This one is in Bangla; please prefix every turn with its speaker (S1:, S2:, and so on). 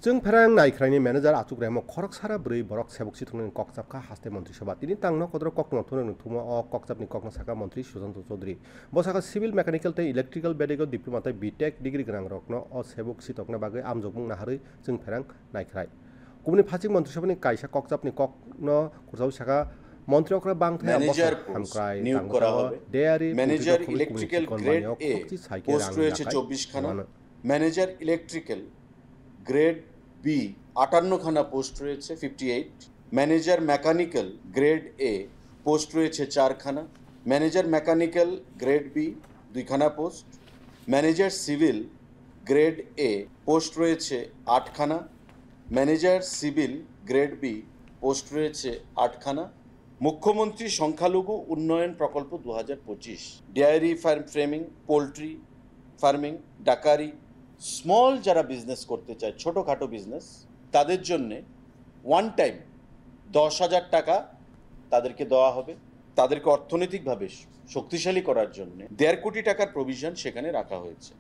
S1: जों फेरां नायख्रायनि मेनेजार आचुग्रायामो खरक सारा ब्रै बरक सेबक सिथुंनि ककचाबखा हास्ते मन्त्री सभा तिनि तांनो कदर ककनो थुनो थुमो ककचाबनि ककनो साका मन्त्री सुशांत चौधरी बसाका सिविल मेकानिकल ते इलेक्ट्रिकल बेडेगो डिप्लोमा ते बीटेक डिग्री गोनां रकनो सेबक सिथकनो बागै आमजोगमुं नाहारै जों फेरां नायख्राय गुबुननि फाचिक मन्त्री सभानि कायसा ककचाबनि ककनो कुरसाव साका मन्त्री अक्रा बांथाय
S2: ম্যানেজার
S1: हामक्राय
S2: নিয়োগ করা
S1: तांगो
S2: হবে।
S1: Dairy
S2: manager electrical grade A post রয়েছে 24 খানা। ম্যানেজার ইলেকট্রিক্যাল গ্রেড বি 58 খানা পোস্ট রয়েছে 58। Manager mechanical grade A post রয়েছে 4 খানা। ম্যানেজার মেকানিক্যাল গ্রেড বি 2 খানা post. Manager civil grade A post রয়েছে 8 খানা। Manager civil grade B post রয়েছে 8 খানা। মুখ্যমন্ত্রী সংখ্যালঘু উন্নয়ন প্রকল্প 2025 dairy farm farming, poultry farming, ডাকারি, স্মল যারা বিজনেস করতে চায়, ছোটোখাটো বিজনেস, তাদের জন্যে ওয়ান টাইম 10,000 টাকা তাদেরকে দেওয়া হবে। তাদেরকে অর্থনৈতিকভাবে শক্তিশালী করার জন্য 1.5 কোটি টাকার প্রভিশন সেখানে রাখা হয়েছে।